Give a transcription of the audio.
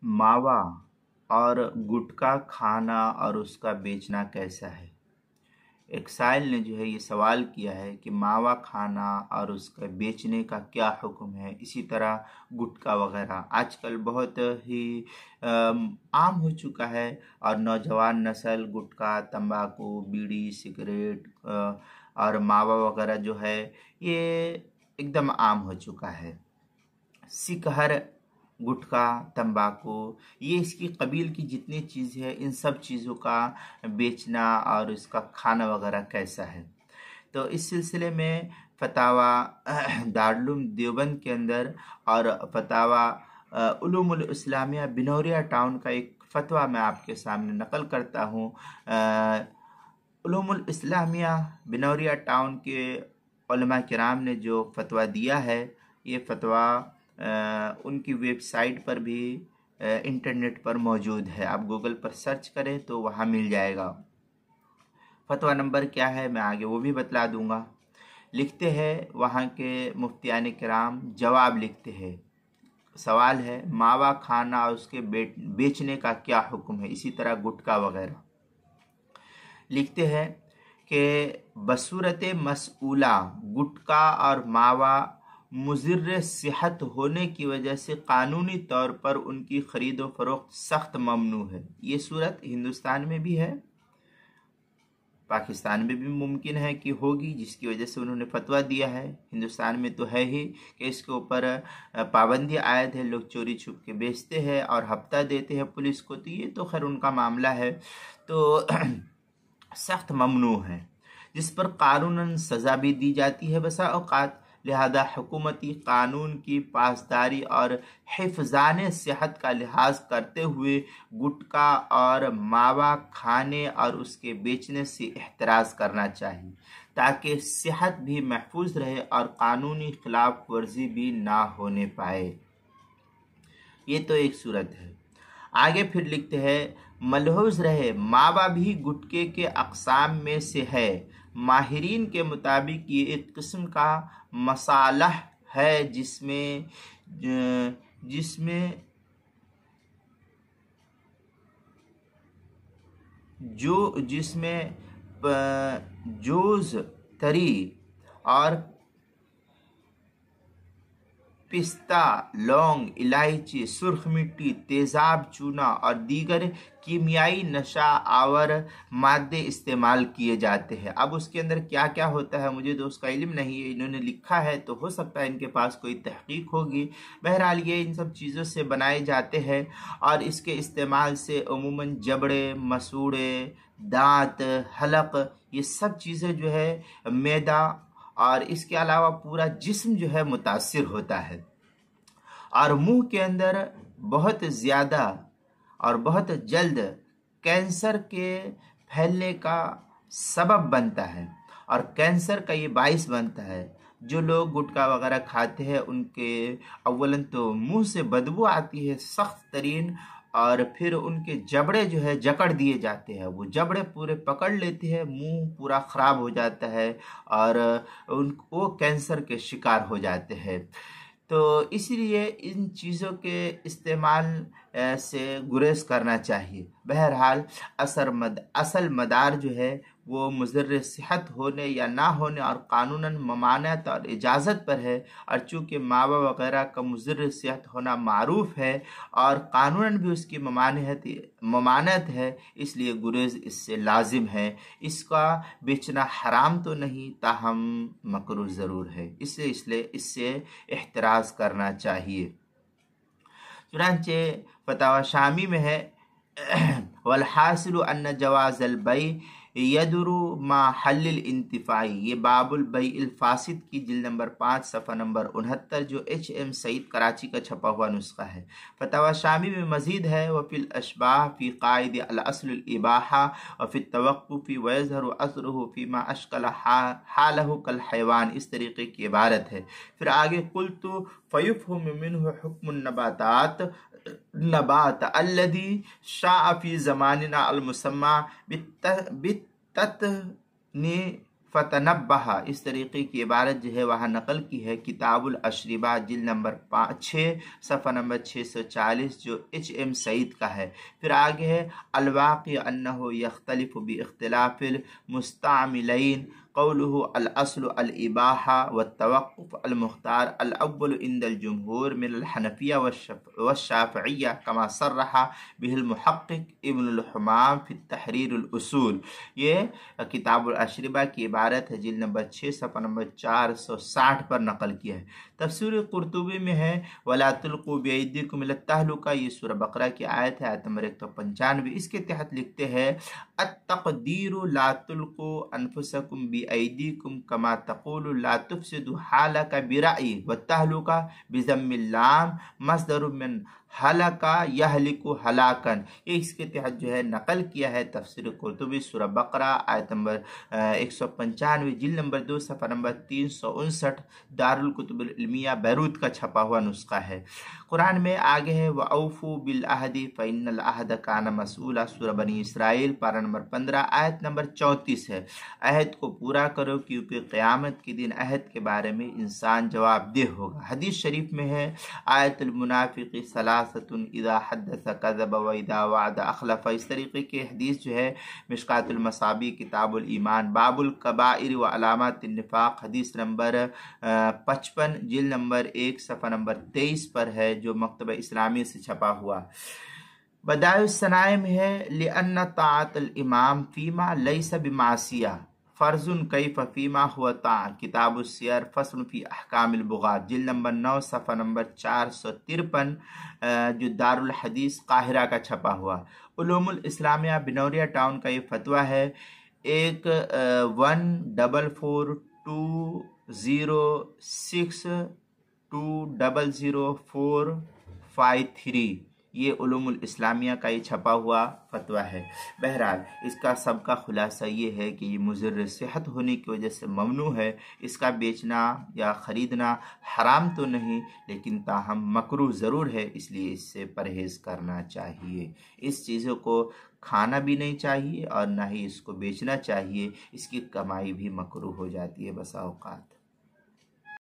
मावा और गुटखा खाना और उसका बेचना कैसा है। एक साइल ने जो है ये सवाल किया है कि मावा खाना और उसका बेचने का क्या हुक्म है। इसी तरह गुटखा वगैरह आजकल बहुत ही आम हो चुका है और नौजवान नस्ल गुटखा, तंबाकू, बीड़ी, सिगरेट और मावा वगैरह जो है ये एकदम आम हो चुका है। सिकहर, गुटखा, तंबाकू, ये इसकी कबील की जितनी चीज़ है इन सब चीज़ों का बेचना और इसका खाना वगैरह कैसा है। तो इस सिलसिले में फतावा दारुल देवबंद के अंदर और फतावा उलूमुल इस्लामिया बिनौरिया टाउन का एक फतवा मैं आपके सामने नकल करता हूँ। उलूमुल इस्लामिया बिनौरिया टाउन के उलमा किराम ने जो फतवा दिया है, ये फतवा उनकी वेबसाइट पर भी इंटरनेट पर मौजूद है। आप गूगल पर सर्च करें तो वहाँ मिल जाएगा। फतवा नंबर क्या है मैं आगे वो भी बतला दूंगा। लिखते हैं वहाँ के मुफ्तियान किराम, जवाब लिखते हैं। सवाल है मावा खाना और उसके बेचने का क्या हुक्म है, इसी तरह गुटखा वगैरह। लिखते हैं कि बसूरत मसऊला गुटखा और मावा मुज़िर सेहत होने की वजह से कानूनी तौर पर उनकी खरीद व फरोख्त सख्त ममनू है। ये सूरत हिंदुस्तान में भी है, पाकिस्तान में भी मुमकिन है कि होगी, जिसकी वजह से उन्होंने फतवा दिया है। हिंदुस्तान में तो है ही कि इसके ऊपर पाबंदी आयद है, लोग चोरी छुप के बेचते हैं और हफ्ता देते हैं पुलिस को, तो ये तो खैर उनका मामला है। तो सख्त ममनू है, जिस पर कानूनन सज़ा भी दी जाती है बसा औकात। लिहाजा हुकूमती कानून की पासदारी और हिफ़्ज़ान सेहत का लिहाज करते हुए गुटखा और मावा खाने और उसके बेचने से एहतराज़ करना चाहिए, ताकि सेहत भी महफूज रहे और कानूनी खिलाफ वर्जी भी ना होने पाए। ये तो एक सूरत है। आगे फिर लिखते हैं मलहूज़ रहे मावा भी गुटखे के अक़साम में से है। माहिरीन के मुताबिक ये एक किस्म का मसालह है जिसमें जोज तरी और पिस्ता, लौंग, इलायची, सुर्ख मिट्टी, तेज़ाब, चूना और दीगर कीमियाई नशा आवर मादे इस्तेमाल किए जाते हैं। अब उसके अंदर क्या क्या होता है मुझे तो उसका इल्म नहीं है, इन्होंने लिखा है तो हो सकता है इनके पास कोई तहकीक होगी। बहरहाल ये इन सब चीज़ों से बनाए जाते हैं और इसके इस्तेमाल से अमूमन जबड़े, मसूड़े, दांत, हलक, ये सब चीज़ें जो है मैदा और इसके अलावा पूरा जिस्म जो है मुतासिर होता है और मुंह के अंदर बहुत ज़्यादा और बहुत जल्द कैंसर के फैलने का सबब बनता है और कैंसर का ये बाइस बनता है। जो लोग गुटखा वगैरह खाते हैं उनके अव्वलन तो मुंह से बदबू आती है सख्त तरीन, और फिर उनके जबड़े जो है जकड़ दिए जाते हैं, वो जबड़े पूरे पकड़ लेते हैं, मुंह पूरा ख़राब हो जाता है और वो कैंसर के शिकार हो जाते हैं। तो इसीलिए इन चीज़ों के इस्तेमाल से गुरेज करना चाहिए। बहरहाल असल मदार जो है वो मुज़र्र सेहत होने या ना होने और कानूनन ममानत और इजाज़त पर है, और चूँकि मावा वगैरह का मुज़र्र सेहत होना मारूफ है और कानूनन भी उसकी ममानत है, इसलिए गुरेज इससे लाजिम है। इसका बेचना हराम तो नहीं, ताहम मकरूह ज़रूर है, इसलिए इससे एहतराज़ करना चाहिए। चुनांचे फतावा शामी में है वलहासिलु अन्न जवाज़ल बै यदुरु मा हल्लिल इंतिफाई, ये बाबुल बैइल फासिद की जिल्द नंबर 5 सफ़ा नंबर 69 जो HM सईद कराची का छपा हुआ नुस्खा है। फतावा शामी में मजीद है वफ़िल अशबाह फ़ी क़ाइद अल अस्ल इबाहा वफ़ी तवक़्क़ुफ़ी वयज़हरु असरुहु फ़ीमा अशकल हालहु कल हैवान, इस तरीके की इबारत है। फिर आगे कुल्तु फ़युफ़हमु मिन्हु हुक्मुन नबात अल्लज़ी शाअ फ़ी ज़मानिना अल मुसम्मा बित्तत्नीफ़ी फ़तनब्बहा, इस तरीके की इबारत जो है वहाँ नकल की है किताबुल अशरिबा जिल्द नंबर 6 सफ़ा नंबर 640 जो H.M. सईद का है। फिर आगे है अलवाक़ि अन्नहु यख्तलिफ़ु बि इख्तिलाफ़िल मुस्तामिलैन क़ौलुहु अल अस्लु अल इबाहा व तवक़्क़ुफ़ अल मुख्तार अल अव्वल इंदल जुमहूर मिनल हनफिया व शाफ़िय्या कमा सर्रहा बिहिल मुहक़्क़िक़ इब्नुल हमाम फ़ी तहरीरुल उसूल। ये किताबुल अशरिबा की इबारत है, जिल्द नंबर 6 सफ़ा नंबर 460 पर नकल किया है। तफ़सीर कुर्तुबी में है वला तुल्क़ू बिअयदीकुम इला तहलुका, ये सूरह बकरा की आयत है, आयत नंबर 195। इसके तहत लिखते हैं अत्तक़दीरु ला तुल्क़ू अनफुसकुम बिअयदीकुम कमा तक़ूलु ला तुफ़सिदु हालका बिराई व तहलुका बिज़म्मिल लाम मस्दरु मिन हलका यहलिकु हलाकन। ये इसके तहत जो है नकल किया है तफसीर कुर्तुबी सूरह बकरा आयत नंबर 195 जिल्द नंबर 2 सफ़ा नंबर 359 दारुल कुतुबुल इल्मिया बैरूत का छपा हुआ नुस्खा है। कुरान में आगे है व औफू बिल अहदी फ़इन्नल अहद कान मसऊला, सूरह बनी इसराइल पारा नंबर 15 आयत नंबर 34 है। अहद को पूरा करो क्योंकि क़यामत के दिन अहद के बारे में इंसान जवाबदेह होगा। हदीस शरीफ में है आयतुल मुनाफिक़ी सलासतुन इज़ा हद्दस कज़ब व इज़ा वअद अख़लफ़। इस तरीके के हदीस जो है मिशकातुल मसाबी किताबुल ईमान बाबुल कबाइर व अलामातिन निफ़ाक़ हदीस नंबर 55 जिल्द नंबर 1 सफ़ा नंबर 23 पर है, जो मकतबा इस्लामी से छपा हुआ। बदाउस सनाए में है लिअन्न ताअतुल इमाम फ़ीमा लैसा बिमासिया फ़र्ज़ुन कैफ़ फ़ीमा हुआ ता, किताबुस सियर फ़स्ल फ़ी अहकामिल बुगात जिल्द नंबर 9 सफ़ा नंबर 453 जो दारुल हदीस काहिरा का छपा हुआ। उलूमुल इस्लामिया बिनौरिया टाउन का ये फतवा है 144426200453, ये उलूमुल इस्लामिया का ये छपा हुआ फतवा है। बहरहाल इसका सबका खुलासा ये है कि ये मुज़र्र सेहत होने की वजह से ममनू है। इसका बेचना या ख़रीदना हराम तो नहीं, लेकिन ताहम मकरूह ज़रूर है, इसलिए इससे परहेज़ करना चाहिए। इस चीज़ों को खाना भी नहीं चाहिए और ना ही इसको बेचना चाहिए, इसकी कमाई भी मकरूह हो जाती है बसा औक़ात।